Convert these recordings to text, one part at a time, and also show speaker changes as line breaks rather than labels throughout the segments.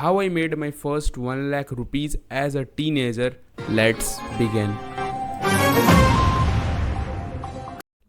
how I made my first 1 lakh rupees as a teenager. Let's begin.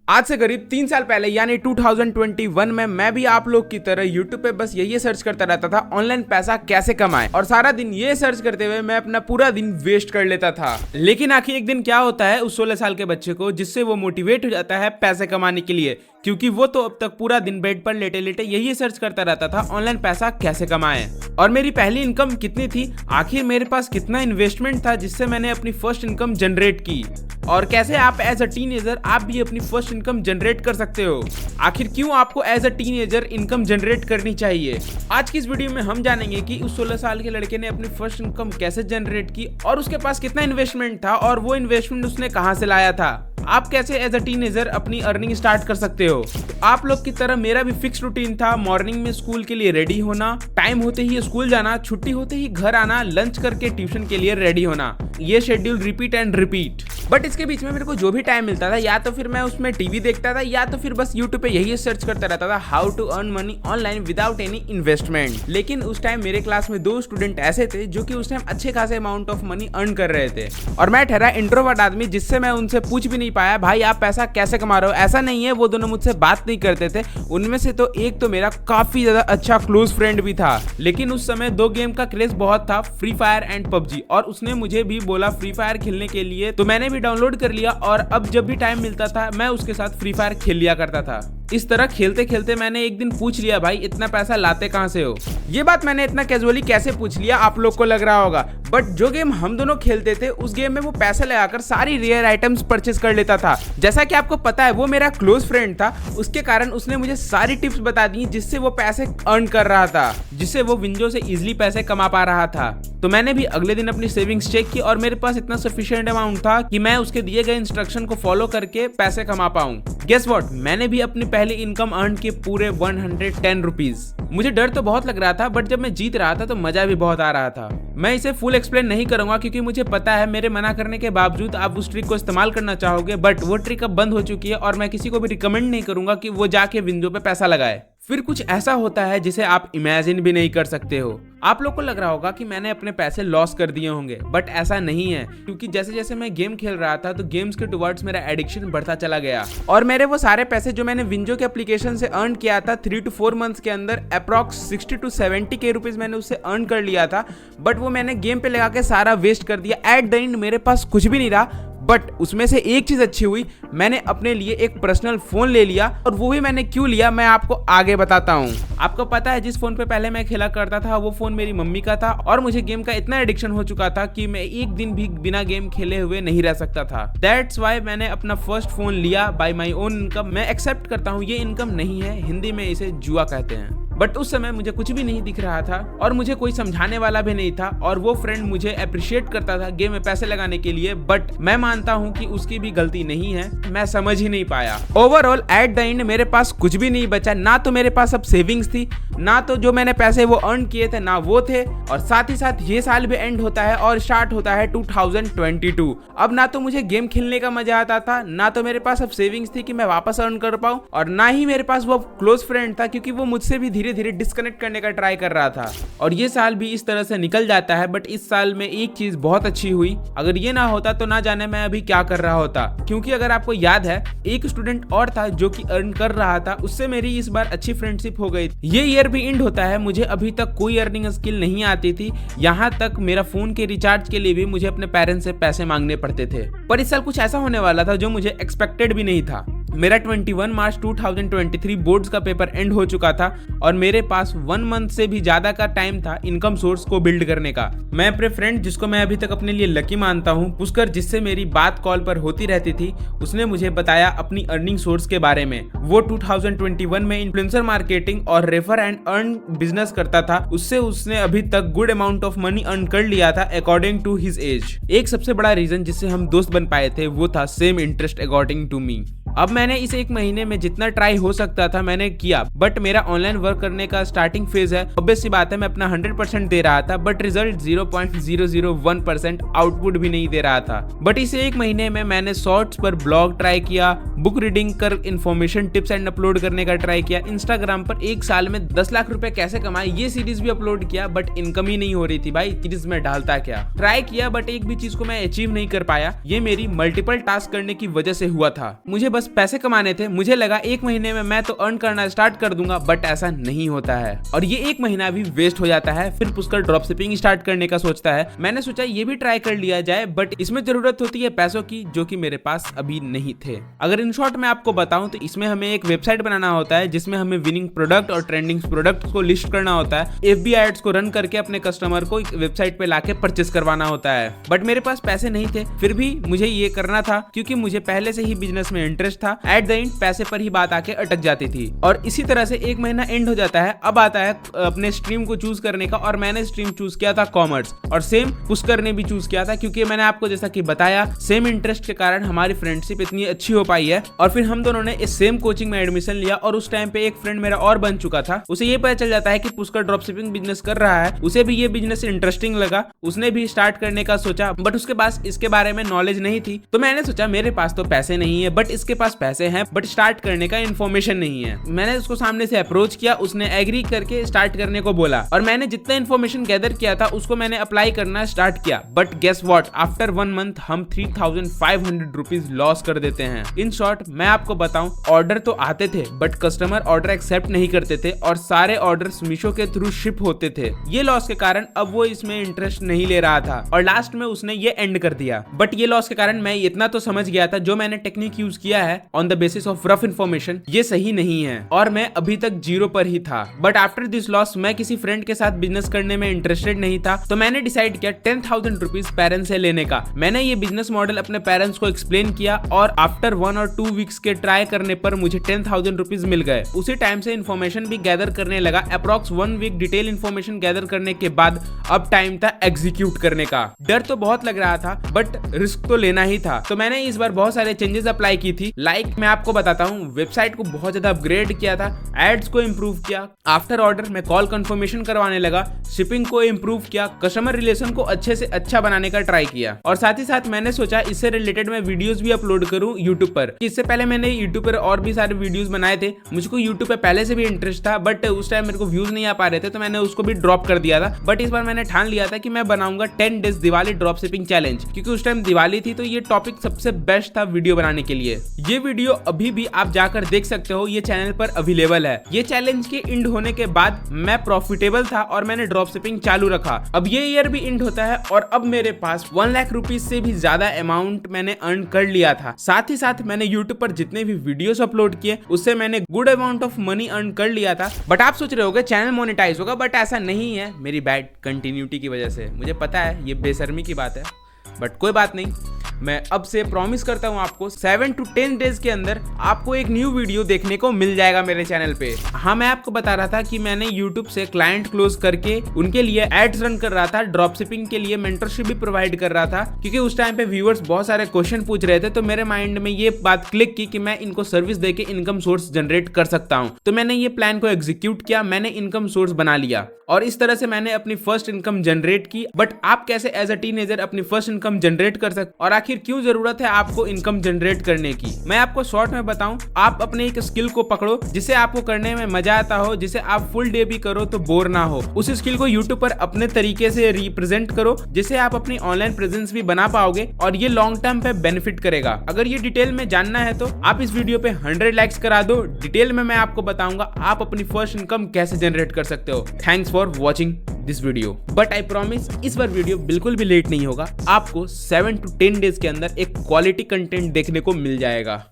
आज से करीब 3 साल पहले यानी 2021 में मैं भी आप लोग की तरह YouTube पे बस यही सर्च करता रहता था ऑनलाइन पैसा कैसे कमाएं, और सारा दिन ये सर्च करते हुए मैं अपना पूरा दिन वेस्ट कर लेता था। लेकिन आखिर एक दिन क्या होता है उस 16 साल के बच्चे को, जिससे वो मोटिवेट हो जाता है पैसे कमाने के लिए, क्योंकि वो तो अब तक पूरा दिन बेड पर लेटे लेटे यही सर्च करता रहता था ऑनलाइन पैसा कैसे कमाएं। और मेरी पहली इनकम कितनी थी, आखिर मेरे पास कितना इन्वेस्टमेंट था जिससे मैंने अपनी फर्स्ट इनकम जनरेट की, और कैसे आप एज अ टीनेजर आप भी अपनी फर्स्ट इनकम जनरेट कर सकते हो। आखिर क्यों आपको as a teenager income generate करनी चाहिए, आज की इस वीडियो में हम जानेंगे कि उस 16 साल के लड़के ने अपनी फर्स्ट इनकम कैसे जनरेट की, और उसके पास कितना इन्वेस्टमेंट था, और वो इन्वेस्टमेंट उसने कहां से लाया था। आप कैसे एज अ टीनेजर अपनी अर्निंग स्टार्ट कर सकते हो। तो आप लोग की तरह मेरा भी फिक्स रूटीन था, मॉर्निंग में स्कूल के लिए रेडी होना, टाइम होते ही स्कूल जाना, छुट्टी होते ही घर आना, लंच करके ट्यूशन के लिए रेडी होना, ये schedule repeat and repeat. But इसके बीच में मेरे को जो भी टाइम मिलता था, या तो फिर मैं उसमें टीवी देखता था, या तो फिर बस यूट्यूब पे यही सर्च करता रहता था how to earn money online without any investment. लेकिन उस टाइम मेरे क्लास में 2 स्टूडेंट ऐसे थे जो कि उस टाइम अच्छे खासे अमाउंट ऑफ मनी अर्न कर रहे थे, और मैं ठहरा इंट्रोवर्ट आदमी, जिससे मैं उनसे पूछ भी नहीं पाया भाई आप पैसा कैसे कमा रहे हो। ऐसा नहीं है वो दोनों मुझसे बात नहीं करते थे, उनमें से तो एक तो मेरा काफी ज्यादा अच्छा क्लोज फ्रेंड भी था। लेकिन उस समय 2 गेम का क्रेज बहुत था, फ्री फायर एंड पबजी, और उसने मुझे भी बोला फ्री फायर खेलने के लिए, तो मैंने भी डाउनलोड कर लिया, और अब जब भी टाइम मिलता था मैं उसके साथ फ्री फायर खेल लिया करता था। इस तरह खेलते खेलते मैंने एक दिन पूछ लिया भाई इतना पैसा लाते कहां से हो। ये बात मैंने इतना कैजुअली कैसे पूछ लिया आप लोग को लग रहा होगा, बट जो गेम हम दोनों खेलते थे उस गेम में वो पैसे लगाकर सारी रेयर आइटम्स परचेस कर लेता था। जैसा कि आपको पता है वो मेरा क्लोज फ्रेंड था, उसके कारण उसने मुझे सारी टिप्स बता दी जिससे वो पैसे अर्न कर रहा था, जिससे वो विंडो से इजिली पैसे कमा पा रहा था। तो मैंने भी अगले दिन अपनी सेविंग्स चेक की, और मेरे पास इतना सफिशिएंट अमाउंट था कि मैं उसके दिए गए इंस्ट्रक्शन को फॉलो करके पैसे कमा पाऊं। गेस व्हाट, मैंने भी अपनी पहली इनकम अर्न की पूरे 110 रुपीज। मुझे डर तो बहुत लग रहा था, बट जब मैं जीत रहा था तो मजा भी बहुत आ रहा था। मैं इसे फुल एक्सप्लेन नहीं करूंगा क्योंकि मुझे पता है मेरे मना करने के बावजूद आप उस ट्रिक को इस्तेमाल करना चाहोगे, बट वो ट्रिक अब बंद हो चुकी है, और मैं किसी को भी रिकमेंड नहीं करूंगा कि वो जाके विंडो पे पैसा लगाए। फिर कुछ ऐसा होता है जिसे आप इमेजिन भी नहीं कर सकते हो। आप लोग को लग रहा होगा कि मैंने अपने पैसे लॉस कर दिए होंगे, बट ऐसा नहीं है, क्योंकि जैसे जैसे मैं गेम खेल रहा था तो गेम्स के टुवर्ड्स मेरा एडिक्शन बढ़ता चला गया, और मेरे वो सारे पैसे जो मैंने विंजो के एप्लीकेशन से अर्न किया था 3 to 4 मंथ्स के अंदर अप्रॉक्स 60 to 70 के रुपीज मैंने उससे अर्न कर लिया था, बट वो मैंने गेम पे लगा के सारा वेस्ट कर दिया। एट द एंड मेरे पास कुछ भी नहीं रहा, बट उसमें से एक चीज अच्छी हुई, मैंने अपने लिए एक पर्सनल फोन ले लिया, और वो भी मैंने क्यों लिया मैं आपको आगे बताता हूँ। आपको पता है जिस फोन पे पहले मैं खेला करता था वो फोन मेरी मम्मी का था, और मुझे गेम का इतना एडिक्शन हो चुका था कि मैं एक दिन भी बिना गेम खेले हुए नहीं रह सकता था। दैट्स वाई मैंने अपना फर्स्ट फोन लिया बाय माई ओन इनकम। मैं एक्सेप्ट करता हूँ ये इनकम नहीं है, हिंदी में इसे जुआ कहते हैं, बट उस समय मुझे कुछ भी नहीं दिख रहा था, और मुझे कोई समझाने वाला भी नहीं था, और वो फ्रेंड मुझे अप्रिशिएट करता था गेम में पैसे लगाने के लिए, बट मैं मानता हूँ कि उसकी भी गलती नहीं है, मैं समझ ही नहीं पाया। ओवरऑल एट द एंड मेरे पास कुछ भी नहीं बचा, ना तो मेरे पास अब सेविंग्स थी, ना तो जो मैंने पैसे वो अर्न किए थे ना वो थे, और साथ ही साथ ये साल भी एंड होता है और स्टार्ट होता है 2022। अब ना तो मुझे गेम खेलने का मजा आता था, ना तो मेरे पास अब सेविंग्स थी कि मैं वापस अर्न कर पाऊं, और ना ही मेरे पास वो क्लोज फ्रेंड था, क्योंकि वो मुझसे भी धीरे धीरे डिस्कनेक्ट करने का ट्राई कर रहा था। और ये साल भी इस तरह से निकल जाता है, बट इस साल में एक चीज बहुत अच्छी हुई, अगर ये ना होता तो ना जाने मैं अभी क्या कर रहा होता। क्योंकि अगर आपको याद है एक स्टूडेंट और था जो कि अर्न कर रहा था, उससे मेरी इस बार अच्छी फ्रेंडशिप हो गई। ये ईयर भी एंड होता है, मुझे अभी तक कोई अर्निंग स्किल नहीं आती थी, यहाँ तक मेरा फोन के रिचार्ज के लिए भी मुझे अपने पेरेंट्स से पैसे मांगने पड़ते थे। पर इस साल कुछ ऐसा होने वाला था जो मुझे एक्सपेक्टेड भी नहीं था। मेरा 21 मार्च 2023 बोर्ड्स का पेपर एंड हो चुका था, और मेरे पास 1 मंथ से भी ज्यादा का टाइम था इनकम सोर्स को बिल्ड करने का। मैं अपने फ्रेंड, जिसको मैं अभी तक अपने लिए लकी मानता हूँ, पुष्कर, जिससे मेरी बात कॉल पर होती रहती थी, उसने मुझे बताया अपनी अर्निंग सोर्स के बारे में। वो 2021 में इन्फ्लुएंसर मार्केटिंग और रेफर एंड अर्न बिजनेस करता था, उससे उसने अभी तक good amount of money earn कर लिया था अकॉर्डिंग टू हिज एज। एक सबसे बड़ा रीजन जिससे हम दोस्त बन पाए थे वो था same interest according to me. अब मैंने इस एक महीने में जितना ट्राई हो सकता था मैंने किया, बट मेरा ऑनलाइन वर्क करने का स्टार्टिंग फेज है, ऑब्वियस सी बात है मैं अपना 100% दे रहा था, बट रिजल्ट 0.001% आउटपुट भी नहीं दे रहा था। बट इस एक महीने में मैंने शॉर्ट्स पर ब्लॉग ट्राई किया, बुक रीडिंग कर इन्फॉर्मेशन टिप्स एंड अपलोड करने का ट्राई किया, इंस्टाग्राम पर एक साल में 10 लाख रुपए कैसे कमाए ये सीरीज भी अपलोड किया, बट इनकम ही नहीं हो रही थी भाई, सीरीज में डालता क्या। ट्राई किया बट एक भी चीज को मैं अचीव नहीं कर पाया। ये मेरी मल्टीपल टास्क करने की वजह से हुआ था। मुझे बस पैसे कमाने थे, मुझे लगा एक महीने में मैं तो अर्न करना स्टार्ट कर दूंगा, बट ऐसा नहीं होता है और ये एक महीना भी वेस्ट हो जाता है। फिर पुष्कर ड्रॉप शिपिंग स्टार्ट करने का सोचता है। मैंने सोचा ये भी ट्राई कर लिया जाए, बट इसमें जरूरत होती है पैसों की, जो कि मेरे पास अभी नहीं थे। अगर इन शॉर्ट मैं आपको बताऊं तो इसमें हमें एक वेबसाइट बनाना होता है, जिसमें हमें विनिंग प्रोडक्ट और ट्रेंडिंग प्रोडक्ट को लिस्ट करना होता है, FB एड्स को रन करके अपने कस्टमर को वेबसाइट पे लाके परचेस करवाना होता है। बट मेरे पास पैसे नहीं थे, फिर भी मुझे ये करना था क्योंकि मुझे पहले से ही बिजनेस में इंटरेस्ट था। एट द एंड पैसे पर ही बात आके अटक जाती थी और इसी तरह से एक महीना एंड हो जाता है। अब आता है अपने स्ट्रीम को चूज करने का और मैंने स्ट्रीम चूज किया था कॉमर्स और सेम पुष्कर ने भी चूज किया था, क्योंकि मैंने आपको जैसा कि बताया सेम इंटरेस्ट के कारण हमारी फ्रेंडशिप इतनी अच्छी हो पाई है। और फिर हम दोनों ने इस सेम कोचिंग में एडमिशन लिया और उस टाइम पे एक फ्रेंड मेरा और बन चुका था। उसे ये पता चल जाता है कि पुष्कर ड्रॉप शिपिंग बिजनेस कर रहा है, उसे भी ये बिजनेस इंटरेस्टिंग लगा, उसने भी स्टार्ट करने का सोचा, बट उसके पास इसके बारे में नॉलेज नहीं थी। तो मैंने सोचा मेरे पास तो पैसे नहीं है, बट इसके पास पैसे हैं, बट स्टार्ट करने का इन्फॉर्मेशन नहीं है। मैंने उसको सामने से अप्रोच किया, उसने एग्री करके स्टार्ट करने को बोला और मैंने जितना इन्फॉर्मेशन गैदर किया था उसको मैंने अप्लाई करना स्टार्ट किया। But guess what, after 1 month हम 3500 रुपीज लॉस कर देते हैं। इन शॉर्ट मैं आपको बताऊं, ऑर्डर तो आते थे बट कस्टमर ऑर्डर एक्सेप्ट नहीं करते थे और सारे ऑर्डर्स मीशो के थ्रू शिप होते थे। ये लॉस के कारण अब वो इसमें इंटरेस्ट नहीं ले रहा था और लास्ट में उसने ये एंड कर दिया। बट ये लॉस के कारण मैं इतना तो समझ गया था, जो मैंने टेक्निक यूज किया है on the basis of rough information ये सही नहीं है और मैं अभी तक जीरो पर ही था। बट आफ्टर दिस लॉस मैं किसी फ्रेंड के साथ बिजनेस करने में इंटरेस्टेड नहीं था, तो मैंने डिसाइड किया 10,000 रुपीज पेरेंट्स से लेने का। मैंने ये बिजनेस मॉडल अपने पेरेंट्स को एक्सप्लेन किया और आफ्टर 1 और 2 वीक्स के ट्राई करने पर मुझे 10,000 रुपीज मिल गए। उसी टाइम से इन्फॉर्मेशन भी गैदर करने लगा। Approx 1 week detail information gather करने के बाद अब टाइम था एग्जीक्यूट करने का। डर तो बहुत लग रहा था बट रिस्क तो लेना ही था, तो मैंने इस बार बहुत सारे चेंजेस अप्लाई की थी। लाइक मैं आपको बताता हूँ, वेबसाइट को बहुत ज्यादा अपग्रेड किया था, एड्स को इम्प्रूव किया, आफ्टर ऑर्डर में कॉल कंफर्मेशन करवाने लगा, शिपिंग को इम्प्रूव किया, कस्टमर रिलेशन को अच्छे से अच्छा बनाने का ट्राई किया और साथ ही साथ मैंने सोचा इससे रिलेटेड मैं वीडियोस भी अपलोड करूं यूट्यूब पर। इससे पहले मैंने यूट्यूब पर और भी सारे वीडियोस बनाए थे, मुझको यूट्यूब पे पहले से भी इंटरेस्ट था, बट उस टाइम मेरे को व्यूज नहीं आ पा रहे थे तो मैंने उसको भी ड्रॉप कर दिया था। बट इस बार मैंने ठान लिया था कि मैं बनाऊंगा 10 days Diwali drop shipping challenge, क्योंकि उस टाइम दिवाली थी तो ये टॉपिक सबसे बेस्ट था वीडियो बनाने के लिए। ये वीडियो अभी भी आप जाकर देख सकते हो, ये चैनल पर अवेलेबल है। ये चैलेंज के एंड होने के बाद मैं प्रॉफिटेबल था और मैंने ड्रॉप शिपिंग चालू रखा। अब ये ईयर भी एंड होता है और अब मेरे पास 1 लाख रुपीज से भी ज्यादा अमाउंट मैंने अर्न कर लिया था। साथ ही साथ मैंने यूट्यूब पर जितने भी वीडियोस अपलोड किए उससे मैंने good amount of money earn कर लिया था। बट आप सोच रहे होगे चैनल मोनेटाइज होगा, बट ऐसा नहीं है, मेरी बैड कंटिन्यूटी की वजह से। मुझे पता है ये बेशर्मी की बात है, बट कोई बात नहीं, मैं अब से प्रॉमिस करता हूं आपको 7 to 10 डेज के अंदर आपको एक न्यू वीडियो देखने को मिल जाएगा मेरे चैनल पे। हाँ, मैं आपको बता रहा था कि मैंने YouTube से क्लाइंट क्लोज करके उनके लिए एड्स रन कर रहा था, ड्रॉप शिपिंग के लिए मेंटरशिप भी प्रोवाइड कर रहा था, क्योंकि उस टाइम पे व्यूअर्स बहुत सारे क्वेश्चन पूछ रहे थे। तो मेरे माइंड में ये बात क्लिक की कि मैं इनको सर्विस देके इनकम सोर्स जनरेट कर सकता हूँ। तो मैंने ये प्लान को एग्जीक्यूट किया, मैंने इनकम सोर्स बना लिया और इस तरह से मैंने अपनी फर्स्ट इनकम जनरेट की। बट आप कैसे एज अ टीनेजर अपनी फर्स्ट इनकम जनरेट कर सकते और आखिर क्यों जरूरत है आपको इनकम जनरेट करने की, मैं आपको शॉर्ट में बताऊं। आप अपने एक स्किल को पकड़ो जिसे आपको करने में मजा आता हो, जिसे आप फुल डे भी करो तो बोर ना हो। उस स्किल को यूट्यूब पर अपने तरीके से रिप्रेजेंट करो, जिसे आप अपनी ऑनलाइन प्रेजेंस भी बना पाओगे और ये लॉन्ग टर्म पे बेनिफिट करेगा। अगर ये डिटेल में जानना है तो आप इस वीडियो पे 100 लाइक्स करा दो। डिटेल में मैं आपको बताऊंगा आप अपनी फर्स्ट इनकम कैसे जनरेट कर सकते हो। Thanks for watching this video, but I promise इस बार वीडियो बिल्कुल भी लेट नहीं होगा। आपको 7 to 10 डेज के अंदर एक क्वालिटी कंटेंट देखने को मिल जाएगा।